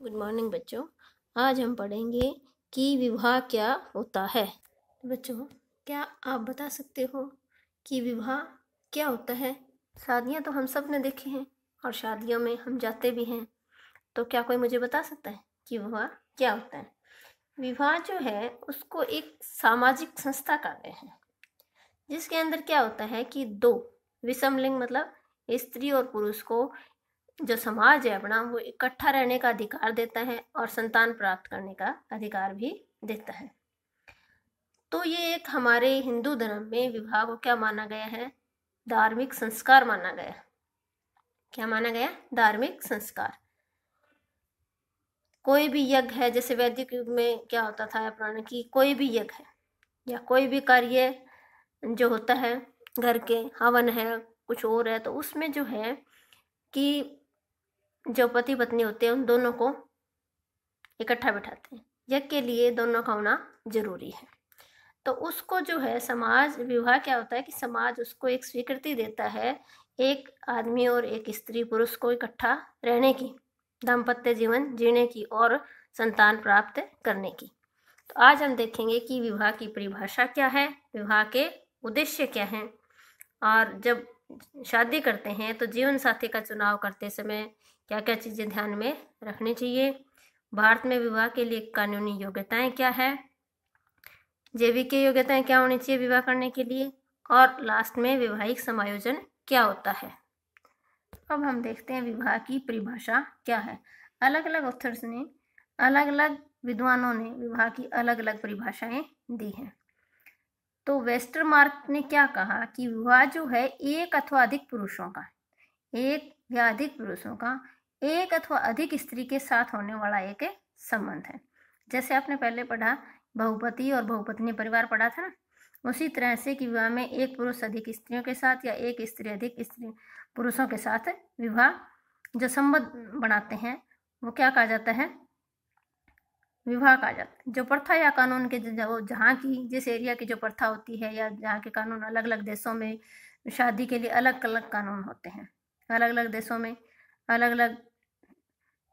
Good morning बच्चों। आज हम पढ़ेंगे कि विवाह क्या होता है। बच्चों, क्या आप बता सकते हो कि विवाह क्या होता है? शादियां तो हम सब ने देखी हैं और शादियों में हम जाते भी हैं। तो क्या कोई मुझे बता सकता है कि विवाह क्या होता है? विवाह जो है उसको एक सामाजिक संस्था कहते हैं, जिसके अंदर क्या होता है कि दो विषम लिंग मतलब स्त्री और पुरुष को जो समाज है अपना वो इकट्ठा रहने का अधिकार देता है और संतान प्राप्त करने का अधिकार भी देता है। तो ये एक हमारे हिंदू धर्म में विवाह को क्या माना गया है? धार्मिक संस्कार माना गया। क्या माना गया? धार्मिक संस्कार। कोई भी यज्ञ है, जैसे वैदिक युग में क्या होता था पुराने की, कोई भी यज्ञ है या कोई भी कार्य जो होता है, घर के हवन है कुछ और है, तो उसमें जो है कि जो पति पत्नी होते हैं उन दोनों को इकट्ठा बिठाते हैं। यज्ञ के लिए दोनों का होना जरूरी है। तो उसको जो है समाज, विवाह क्या होता है कि समाज उसको एक स्वीकृति देता है, एक आदमी और एक स्त्री पुरुष को इकट्ठा रहने की, दाम्पत्य जीवन जीने की और संतान प्राप्त करने की। तो आज हम देखेंगे कि विवाह की परिभाषा क्या है, विवाह के उद्देश्य क्या हैं, और जब शादी करते हैं तो जीवन साथी का चुनाव करते समय क्या क्या चीज़ें ध्यान में रखनी चाहिए। भारत में विवाह के लिए कानूनी योग्यताएं क्या है, जैविक योग्यताएं क्या होनी चाहिए विवाह करने के लिए, और लास्ट में वैवाहिक समायोजन क्या होता है। अब हम देखते हैं विवाह की परिभाषा क्या है। अलग अलग ऑथर्स ने, अलग अलग विद्वानों ने विवाह की अलग अलग परिभाषाएं दी हैं। तो वेस्टरमार्क ने क्या कहा कि विवाह जो है एक अथवा अधिक पुरुषों का, एक या अधिक पुरुषों का एक अथवा अधिक स्त्री के साथ होने वाला एक संबंध है। जैसे आपने पहले पढ़ा बहुपति और बहुपत्नी परिवार पढ़ा था ना, उसी तरह से कि विवाह में एक पुरुष अधिक स्त्रियों के साथ या एक स्त्री अधिक स्त्री पुरुषों के साथ विवाह जो संबंध बनाते हैं वो क्या कहा जाता है? विवाह कहा जाता है। जो प्रथा या कानून के जहाँ की जिस एरिया की जो प्रथा होती है या जहाँ के कानून, अलग अलग देशों में शादी के लिए अलग अलग कानून होते हैं, अलग अलग देशों में अलग अलग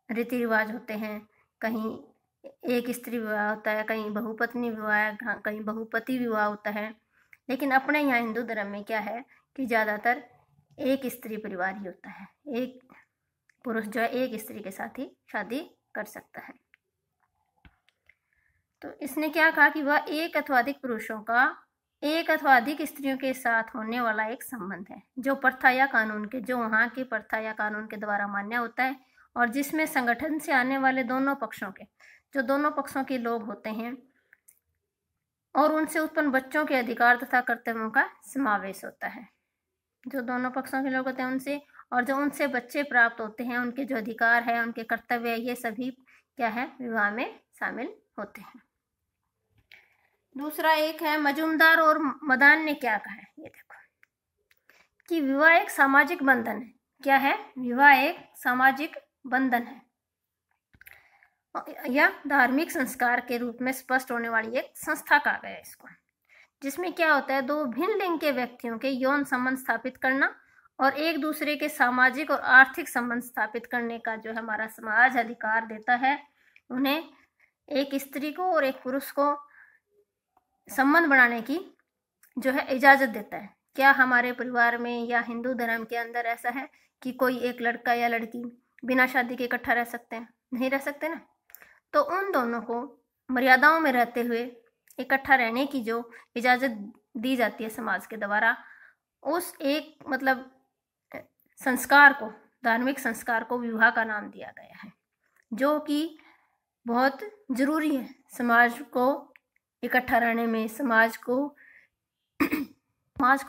रीति रिवाज होते हैं। कहीं एक स्त्री विवाह होता है, कहीं बहुपत्नी विवाह, कहीं बहुपति विवाह होता है। लेकिन अपने यहाँ हिंदू धर्म में क्या है कि ज़्यादातर एक स्त्री परिवार ही होता है। एक पुरुष जो है एक स्त्री के साथ ही शादी कर सकता है। तो इसने क्या कहा कि वह एक अथवा अधिक पुरुषों का एक अथवा अधिक स्त्रियों के साथ होने वाला एक संबंध है, जो प्रथा या कानून के, जो वहाँ के प्रथा या कानून के द्वारा मान्य होता है, और जिसमें संगठन से आने वाले दोनों पक्षों के, जो दोनों पक्षों के लोग होते हैं और उनसे उत्पन्न बच्चों के अधिकार तथा कर्तव्यों का समावेश होता है। जो दोनों पक्षों के लोग होते हैं उनसे, और जो उनसे बच्चे प्राप्त होते हैं, उनके जो अधिकार है, उनके कर्तव्य है, ये सभी क्या है? विवाह में शामिल होते हैं। दूसरा एक है मजूमदार और मदान ने क्या कहा है, ये देखो कि विवाह एक सामाजिक बंधन है। क्या है? विवाह एक सामाजिक बंधन है या धार्मिक संस्कार के रूप में स्पष्ट होने वाली एक संस्था कहा गया है इसको, जिसमें क्या होता है? दो भिन्न लिंग के व्यक्तियों के यौन संबंध स्थापित करना और एक दूसरे के सामाजिक और आर्थिक संबंध स्थापित करने का जो हमारा समाज अधिकार देता है, उन्हें एक स्त्री को और एक पुरुष को संबंध बनाने की जो है इजाजत देता है। क्या हमारे परिवार में या हिंदू धर्म के अंदर ऐसा है कि कोई एक लड़का या लड़की बिना शादी के इकट्ठा रह सकते हैं? नहीं रह सकते ना। तो उन दोनों को मर्यादाओं में रहते हुए इकट्ठा रहने की जो इजाजत दी जाती है समाज के द्वारा, उस एक मतलब संस्कार को, धार्मिक संस्कार को विवाह का नाम दिया गया है, जो कि बहुत जरूरी है समाज को इकट्ठा रहने में, समाज को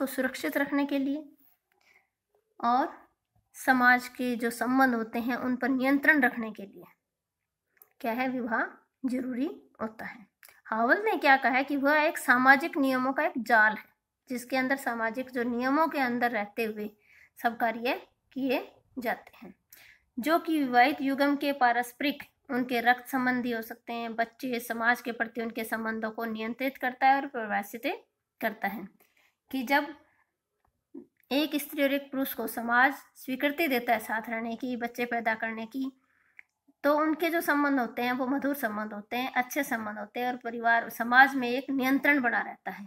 सुरक्षित रखने के लिए, और समाज के जो संबंध होते हैं उन पर नियंत्रण रखने के लिए क्या है? विवाह जरूरी होता है। हावल ने क्या कहा है कि वह एक सामाजिक नियमों का एक जाल है, जिसके अंदर सामाजिक जो नियमों के अंदर रहते हुए सब कार्य किए जाते हैं, जो कि विवाहित युगम के पारस्परिक, उनके रक्त संबंधी हो सकते हैं, बच्चे, समाज के प्रति उनके संबंधों को नियंत्रित करता है और प्रभावित करता है। कि जब एक स्त्री और एक पुरुष को समाज स्वीकृति देता है साथ रहने की, बच्चे पैदा करने की, तो उनके जो संबंध होते हैं वो मधुर संबंध होते हैं, अच्छे संबंध होते हैं, और परिवार समाज में एक नियंत्रण बना रहता है,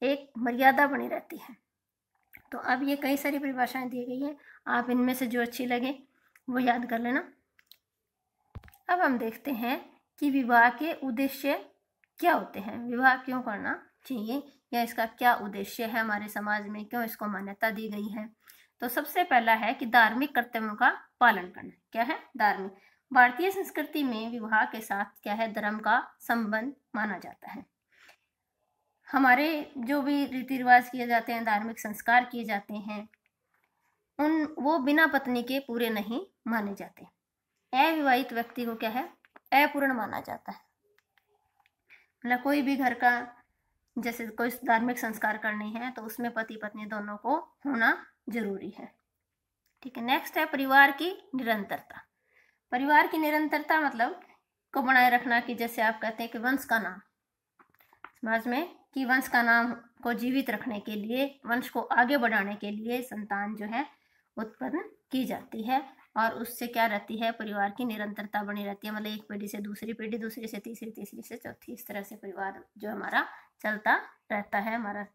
एक मर्यादा बनी रहती है। तो अब ये कई सारी परिभाषाएं दी गई हैं, आप इनमें से जो अच्छी लगे वो याद कर लेना। अब हम देखते हैं कि विवाह के उद्देश्य क्या होते हैं, विवाह क्यों करना चाहिए या इसका क्या उद्देश्य है, हमारे समाज में क्यों इसको मान्यता दी गई है। तो सबसे पहला है कि धार्मिक कर्तव्यों का पालन करना। क्या है? धार्मिक। भारतीय संस्कृति में विवाह के साथ क्या है? धर्म का संबंध माना जाता है। हमारे जो भी रीति रिवाज किए जाते हैं, धार्मिक संस्कार किए जाते हैं, वो बिना पत्नी के पूरे नहीं माने जाते। अविवाहित व्यक्ति को क्या है? अपूर्ण माना जाता है। मतलब कोई भी घर का जैसे कोई धार्मिक संस्कार करने हैं तो उसमें पति पत्नी दोनों को होना जरूरी है। ठीक है। नेक्स्ट है परिवार की निरंतरता। परिवार की निरंतरता मतलब को बनाए रखना, कि जैसे आप कहते हैं कि वंश का नाम, समाज में कि वंश का नाम को जीवित रखने के लिए, वंश को आगे बढ़ाने के लिए संतान जो है उत्पन्न की जाती है, और उससे क्या रहती है? परिवार की निरंतरता बनी रहती है। मतलब एक पीढ़ी से दूसरी पीढ़ी, दूसरी से तीसरी, तीसरी से चौथी, इस तरह से परिवार जो हमारा चलता रहता है हमारा।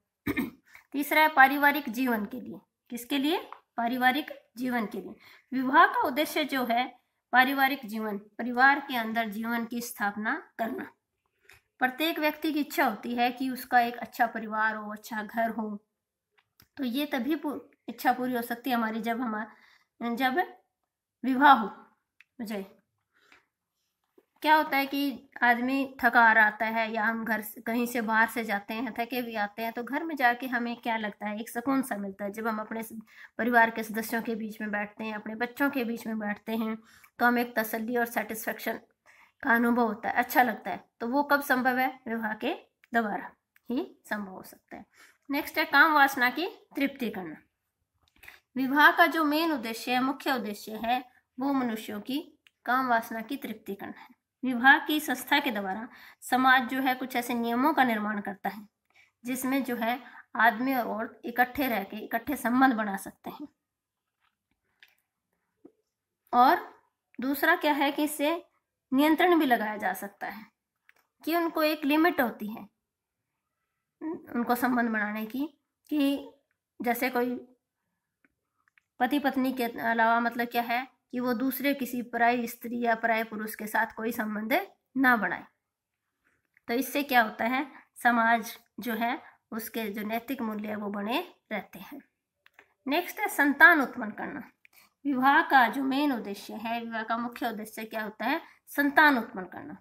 तीसरा है पारिवारिक जीवन के लिए। किसके लिए? पारिवारिक जीवन के लिए। विवाह का उद्देश्य जो है पारिवारिक जीवन, परिवार के अंदर जीवन की स्थापना करना। प्रत्येक व्यक्ति की इच्छा होती है कि उसका एक अच्छा परिवार हो, अच्छा घर हो। तो ये तभी इच्छा पूरी हो सकती है हमारी जब विवाह हो जाए। क्या होता है कि आदमी थका आ आता है, या हम घर से कहीं से बाहर से जाते हैं, थके भी आते हैं, तो घर में जाके हमें क्या लगता है? एक सुकून सा मिलता है। जब हम अपने परिवार के सदस्यों के बीच में बैठते हैं, अपने बच्चों के बीच में बैठते हैं, तो हमें एक तसल्ली और सेटिस्फेक्शन का अनुभव होता है, अच्छा लगता है। तो वो कब संभव है? विवाह के द्वारा ही संभव हो सकता है। नेक्स्ट है काम वासना की तृप्ति करना। विवाह का जो मेन उद्देश्य है, मुख्य उद्देश्य है, वो मनुष्यों की काम वासना की तृप्ति करना है। विवाह की संस्था के द्वारा समाज जो है कुछ ऐसे नियमों का निर्माण करता है जिसमें जो है आदमी और औरत इकट्ठे रह के इकट्ठे संबंध बना सकते हैं। और दूसरा क्या है कि इससे नियंत्रण भी लगाया जा सकता है, कि उनको एक लिमिट होती है उनको संबंध बनाने की, कि जैसे कोई पति पत्नी के अलावा मतलब क्या है कि वो दूसरे किसी पराई स्त्री या पराये पुरुष के साथ कोई संबंध ना बनाए। तो इससे क्या होता है? समाज जो है उसके जो नैतिक मूल्य है वो बने रहते हैं। नेक्स्ट है संतान उत्पन्न करना। विवाह का जो मेन उद्देश्य है, विवाह का मुख्य उद्देश्य क्या होता है? संतान उत्पन्न करना।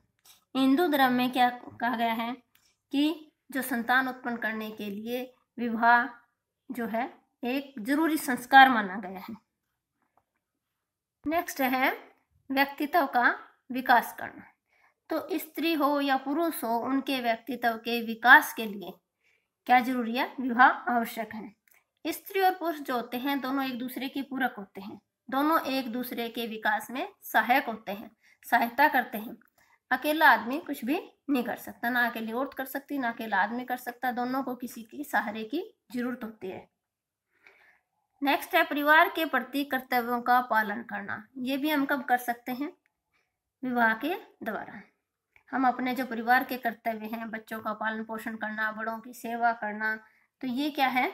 हिंदू धर्म में क्या कहा गया है कि जो संतान उत्पन्न करने के लिए विवाह जो है एक जरूरी संस्कार माना गया है। नेक्स्ट है व्यक्तित्व का विकास करना। तो स्त्री हो या पुरुष हो, उनके व्यक्तित्व के विकास के लिए क्या जरूरी है? विवाह आवश्यक है। स्त्री और पुरुष जो होते हैं दोनों एक दूसरे के पूरक होते हैं, दोनों एक दूसरे के विकास में सहायक होते हैं, सहायता करते हैं। अकेला आदमी कुछ भी नहीं कर सकता, ना अकेली औरत कर सकती, ना अकेला आदमी कर सकता, दोनों को किसी की सहारे की जरूरत होती है। नेक्स्ट है परिवार के प्रति कर्तव्यों का पालन करना। ये भी हम कब कर सकते हैं? विवाह के द्वारा। हम अपने जो परिवार के कर्तव्य हैं, बच्चों का पालन पोषण करना, बड़ों की सेवा करना, तो ये क्या है?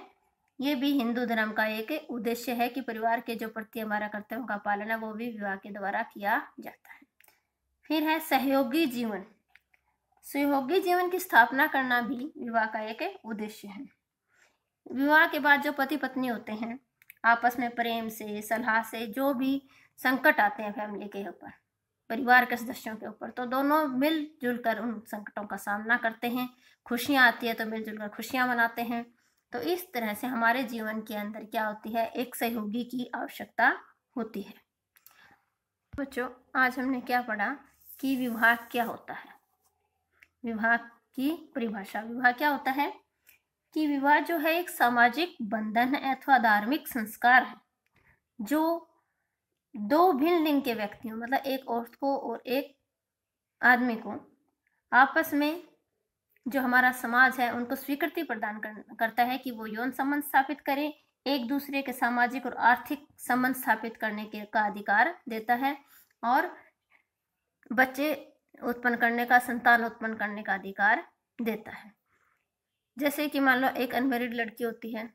ये भी हिंदू धर्म का एक उद्देश्य है कि परिवार के जो प्रति हमारा कर्तव्यों का पालन है वो भी विवाह के द्वारा किया जाता है। फिर है सहयोगी जीवन। सहयोगी जीवन की स्थापना करना भी विवाह का एक उद्देश्य है। विवाह के बाद जो पति पत्नी होते हैं आपस में प्रेम से, सलाह से, जो भी संकट आते हैं फैमिली के ऊपर, परिवार के सदस्यों के ऊपर, तो दोनों मिलजुल कर उन संकटों का सामना करते हैं। खुशियां आती है तो मिलजुल कर खुशियां मनाते हैं। तो इस तरह से हमारे जीवन के अंदर क्या होती है? एक सहयोगी की आवश्यकता होती है। बच्चों, आज हमने क्या पढ़ा कि विवाह क्या होता है, विवाह की परिभाषा। विवाह क्या होता है कि विवाह जो है एक सामाजिक बंधन है अथवा धार्मिक संस्कार है जो दो भिन्न लिंग के व्यक्तियों, मतलब एक औरत को और एक आदमी को, आपस में जो हमारा समाज है उनको स्वीकृति प्रदान करता है कि वो यौन संबंध स्थापित करें, एक दूसरे के सामाजिक और आर्थिक संबंध स्थापित करने का अधिकार देता है, और बच्चे उत्पन्न करने का, संतान उत्पन्न करने का अधिकार देता है। जैसे कि मान लो एक अनमैरिड लड़की होती है,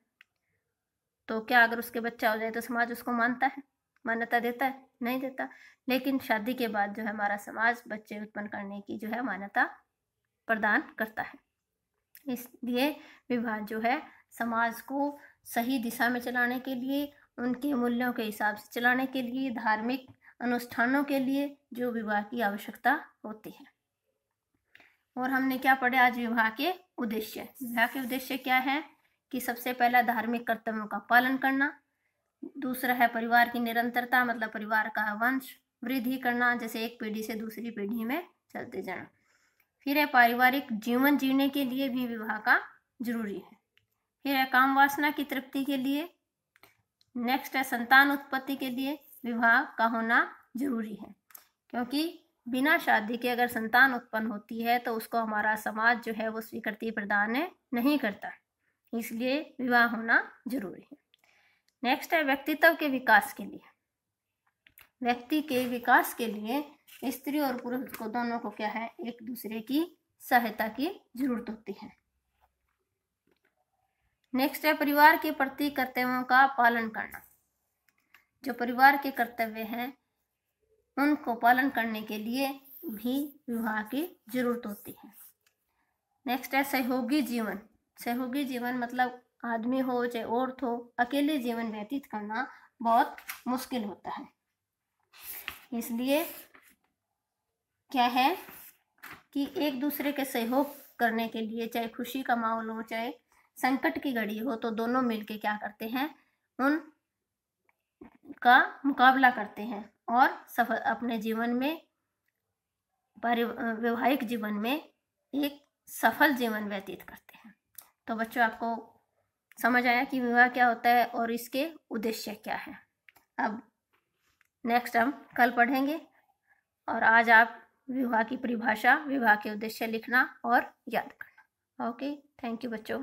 तो क्या अगर उसके बच्चा हो जाए तो समाज उसको मानता है, मान्यता देता है? नहीं देता। लेकिन शादी के बाद जो है हमारा समाज बच्चे उत्पन्न करने की जो है मान्यता प्रदान करता है। इसलिए विवाह जो है समाज को सही दिशा में चलाने के लिए, उनके मूल्यों के हिसाब से चलाने के लिए, धार्मिक अनुष्ठानों के लिए जो विवाह की आवश्यकता होती है। और हमने क्या पढ़े आज? विवाह के उद्देश्य। विवाह के उद्देश्य क्या है कि सबसे पहला धार्मिक कर्तव्यों का पालन करना, दूसरा है परिवार की निरंतरता, मतलब परिवार का वंश वृद्धि करना, जैसे एक पीढ़ी से दूसरी पीढ़ी में चलते जाना। फिर है पारिवारिक जीवन जीने के लिए भी विवाह का जरूरी है। फिर है काम वासना की तृप्ति के लिए। नेक्स्ट है संतान उत्पत्ति के लिए विवाह का होना जरूरी है, क्योंकि बिना शादी के अगर संतान उत्पन्न होती है तो उसको हमारा समाज जो है वो स्वीकृति प्रदान नहीं करता, इसलिए विवाह होना जरूरी है। नेक्स्ट है व्यक्तित्व के विकास के लिए। व्यक्ति के विकास के लिए स्त्री और पुरुष को दोनों को क्या है, एक दूसरे की सहायता की जरूरत होती है। नेक्स्ट है परिवार के प्रति कर्तव्यों का पालन करना। जो परिवार के कर्तव्य हैं उनको पालन करने के लिए भी विवाह की जरूरत होती है। नेक्स्ट है सहयोगी जीवन। सहयोगी जीवन मतलब आदमी हो चाहे औरत हो, अकेले जीवन व्यतीत करना बहुत मुश्किल होता है। इसलिए क्या है कि एक दूसरे के सहयोग करने के लिए, चाहे खुशी का माहौल हो चाहे संकट की घड़ी हो, तो दोनों मिलके क्या करते हैं, उन का मुकाबला करते हैं और सफल अपने जीवन में, वैवाहिक जीवन में एक सफल जीवन व्यतीत करते हैं। तो बच्चों आपको समझ आया कि विवाह क्या होता है और इसके उद्देश्य क्या है। अब नेक्स्ट हम कल पढ़ेंगे, और आज आप विवाह की परिभाषा, विवाह के उद्देश्य लिखना और याद करना। ओके, थैंक यू बच्चों।